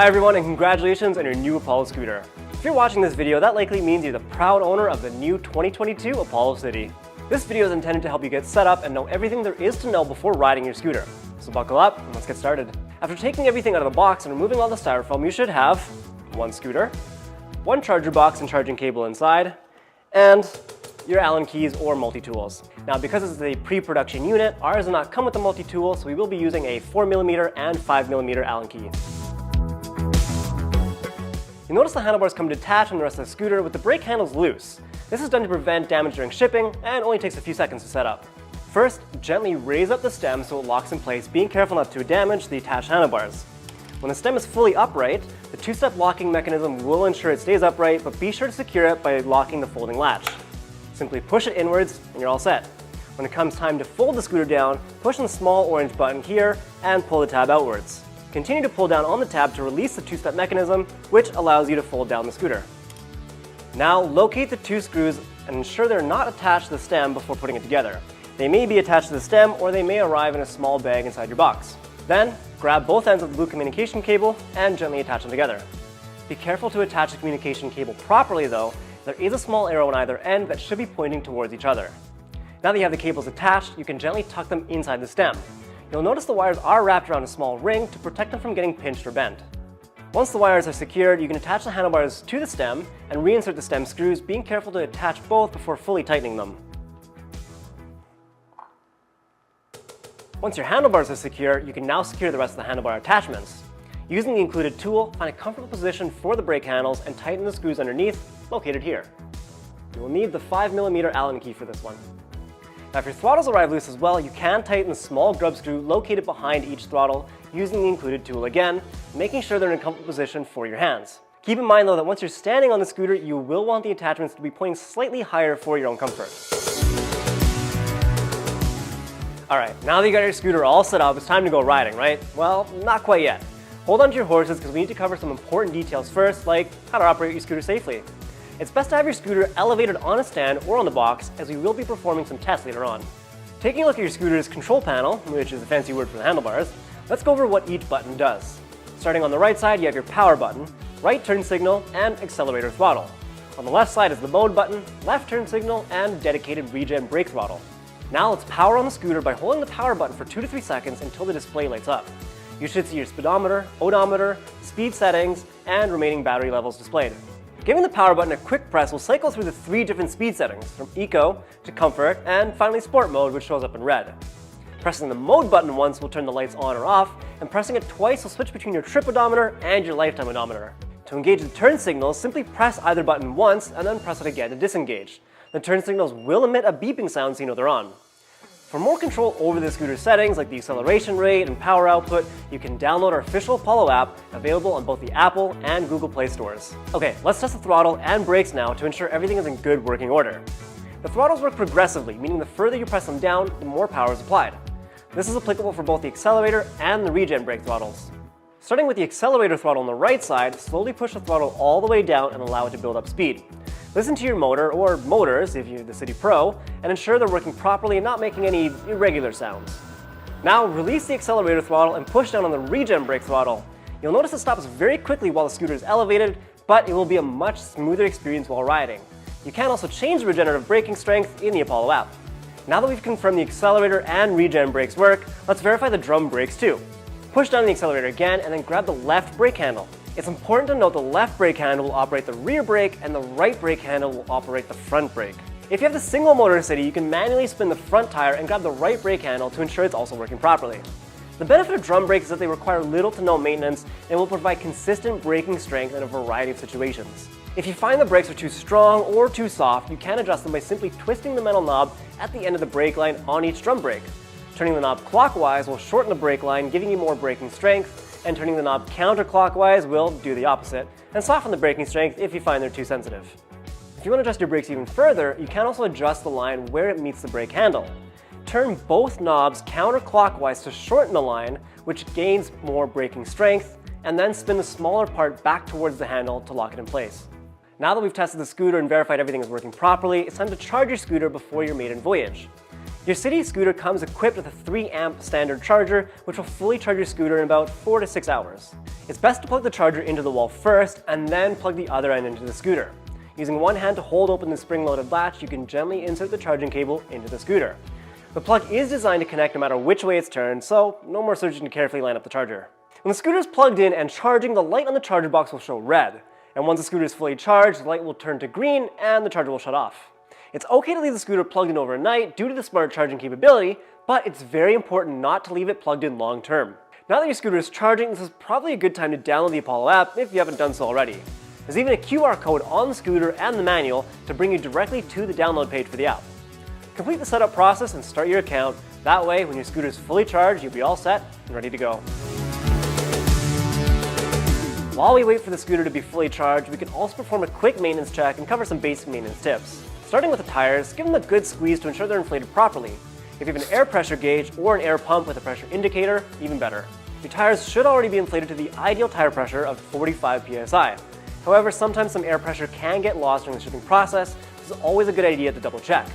Hi everyone, and congratulations on your new Apollo scooter. If you're watching this video, that likely means you're the proud owner of the new 2022 Apollo City. This video is intended to help you get set up and know everything there is to know before riding your scooter. So buckle up and let's get started. After taking everything out of the box and removing all the styrofoam, you should have one scooter, one charger box and charging cable inside, and your Allen keys or multi-tools. Now, because this is a pre-production unit, ours does not come with the multi-tool, so we will be using a 4mm and 5mm Allen key. You notice the handlebars come detached from the rest of the scooter with the brake handles loose. This is done to prevent damage during shipping and only takes a few seconds to set up. First, gently raise up the stem so it locks in place, being careful not to damage the attached handlebars. When the stem is fully upright, the two-step locking mechanism will ensure it stays upright, but be sure to secure it by locking the folding latch. Simply push it inwards and you're all set. When it comes time to fold the scooter down, push on the small orange button here and pull the tab outwards. Continue to pull down on the tab to release the two-step mechanism, which allows you to fold down the scooter. Now locate the two screws and ensure they're not attached to the stem before putting it together. They may be attached to the stem or they may arrive in a small bag inside your box. Then, grab both ends of the blue communication cable and gently attach them together. Be careful to attach the communication cable properly though. There is a small arrow on either end that should be pointing towards each other. Now that you have the cables attached, you can gently tuck them inside the stem. You'll notice the wires are wrapped around a small ring to protect them from getting pinched or bent. Once the wires are secured, you can attach the handlebars to the stem and reinsert the stem screws, being careful to attach both before fully tightening them. Once your handlebars are secure, you can now secure the rest of the handlebar attachments. Using the included tool, find a comfortable position for the brake handles and tighten the screws underneath, located here. You will need the 5mm Allen key for this one. Now, if your throttles arrive loose as well, you can tighten the small grub screw located behind each throttle using the included tool again, making sure they're in a comfortable position for your hands. Keep in mind though that once you're standing on the scooter, you will want the attachments to be pointing slightly higher for your own comfort. Alright, now that you got your scooter all set up, it's time to go riding, right? Well, not quite yet. Hold on to your horses because we need to cover some important details first, like how to operate your scooter safely. It's best to have your scooter elevated on a stand or on the box, as we will be performing some tests later on. Taking a look at your scooter's control panel, which is a fancy word for the handlebars, let's go over what each button does. Starting on the right side, you have your power button, right turn signal, and accelerator throttle. On the left side is the mode button, left turn signal, and dedicated regen brake throttle. Now let's power on the scooter by holding the power button for 2 to 3 seconds until the display lights up. You should see your speedometer, odometer, speed settings, and remaining battery levels displayed. Giving the power button a quick press will cycle through the 3 different speed settings, from Eco to Comfort, and finally Sport mode, which shows up in red. Pressing the mode button once will turn the lights on or off, and pressing it twice will switch between your trip odometer and your lifetime odometer. To engage the turn signals, simply press either button once and then press it again to disengage. The turn signals will emit a beeping sound so you know they're on. For more control over the scooter settings like the acceleration rate and power output, you can download our official Apollo app, available on both the Apple and Google Play stores. Okay, let's test the throttle and brakes now to ensure everything is in good working order. The throttles work progressively, meaning the further you press them down, the more power is applied. This is applicable for both the accelerator and the regen brake throttles. Starting with the accelerator throttle on the right side, slowly push the throttle all the way down and allow it to build up speed. Listen to your motor, or motors if you're the City Pro, and ensure they're working properly and not making any irregular sounds. Now release the accelerator throttle and push down on the regen brake throttle. You'll notice it stops very quickly while the scooter is elevated, but it will be a much smoother experience while riding. You can also change the regenerative braking strength in the Apollo app. Now that we've confirmed the accelerator and regen brakes work, let's verify the drum brakes too. Push down the accelerator again and then grab the left brake handle. It's important to note the left brake handle will operate the rear brake and the right brake handle will operate the front brake. If you have the single motor City, you can manually spin the front tire and grab the right brake handle to ensure it's also working properly. The benefit of drum brakes is that they require little to no maintenance and will provide consistent braking strength in a variety of situations. If you find the brakes are too strong or too soft, you can adjust them by simply twisting the metal knob at the end of the brake line on each drum brake. Turning the knob clockwise will shorten the brake line, giving you more braking strength, and turning the knob counterclockwise will do the opposite, and soften the braking strength if you find they're too sensitive. If you want to adjust your brakes even further, you can also adjust the line where it meets the brake handle. Turn both knobs counterclockwise to shorten the line, which gains more braking strength, and then spin the smaller part back towards the handle to lock it in place. Now that we've tested the scooter and verified everything is working properly, it's time to charge your scooter before your maiden voyage. Your city scooter comes equipped with a 3 amp standard charger, which will fully charge your scooter in about 4 to 6 hours. It's best to plug the charger into the wall first and then plug the other end into the scooter. Using one hand to hold open the spring-loaded latch, you can gently insert the charging cable into the scooter. The plug is designed to connect no matter which way it's turned, so no more searching to carefully line up the charger. When the scooter is plugged in and charging, the light on the charger box will show red. And once the scooter is fully charged, the light will turn to green and the charger will shut off. It's okay to leave the scooter plugged in overnight due to the smart charging capability, but it's very important not to leave it plugged in long term. Now that your scooter is charging, this is probably a good time to download the Apollo app if you haven't done so already. There's even a QR code on the scooter and the manual to bring you directly to the download page for the app. Complete the setup process and start your account. That way, when your scooter is fully charged, you'll be all set and ready to go. While we wait for the scooter to be fully charged, we can also perform a quick maintenance check and cover some basic maintenance tips. Starting with the tires, give them a good squeeze to ensure they're inflated properly. If you have an air pressure gauge or an air pump with a pressure indicator, even better. Your tires should already be inflated to the ideal tire pressure of 45 psi. However, sometimes some air pressure can get lost during the shipping process, so it's always a good idea to double check.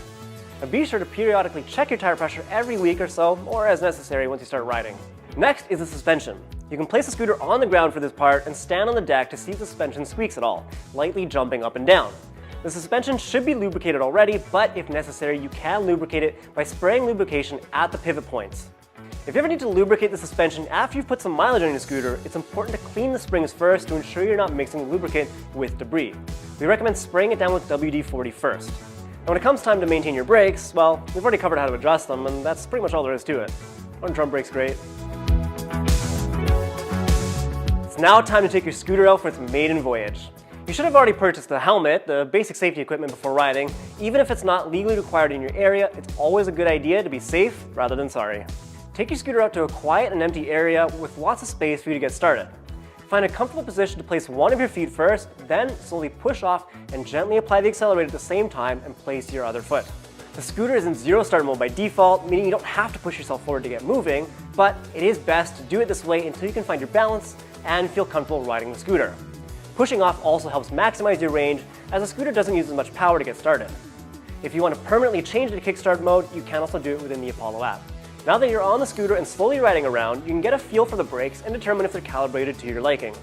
Now be sure to periodically check your tire pressure every week or so, or as necessary once you start riding. Next is the suspension. You can place the scooter on the ground for this part and stand on the deck to see if the suspension squeaks at all, lightly jumping up and down. The suspension should be lubricated already, but if necessary, you can lubricate it by spraying lubrication at the pivot points. If you ever need to lubricate the suspension after you've put some mileage on your scooter, it's important to clean the springs first to ensure you're not mixing the lubricant with debris. We recommend spraying it down with WD-40 first. Now when it comes time to maintain your brakes, well, we've already covered how to adjust them, and that's pretty much all there is to it. Aren't drum brakes great? It's now time to take your scooter out for its maiden voyage. You should have already purchased the helmet, the basic safety equipment before riding. Even if it's not legally required in your area, it's always a good idea to be safe rather than sorry. Take your scooter out to a quiet and empty area with lots of space for you to get started. Find a comfortable position to place one of your feet first, then slowly push off and gently apply the accelerator at the same time and place your other foot. The scooter is in zero start mode by default, meaning you don't have to push yourself forward to get moving, but it is best to do it this way until you can find your balance and feel comfortable riding the scooter. Pushing off also helps maximize your range, as the scooter doesn't use as much power to get started. If you want to permanently change to kickstart mode, you can also do it within the Apollo app. Now that you're on the scooter and slowly riding around, you can get a feel for the brakes and determine if they're calibrated to your liking.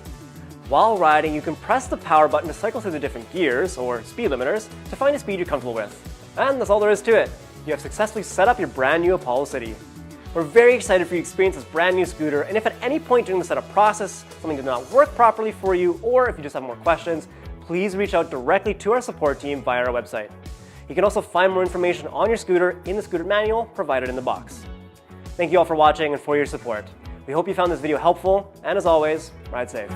While riding, you can press the power button to cycle through the different gears, or speed limiters, to find a speed you're comfortable with. And that's all there is to it. You have successfully set up your brand new Apollo City. We're very excited for you to experience this brand new scooter, and if at any point during the setup process something did not work properly for you, or if you just have more questions, please reach out directly to our support team via our website. You can also find more information on your scooter in the scooter manual provided in the box. Thank you all for watching and for your support. We hope you found this video helpful, and as always, ride safe.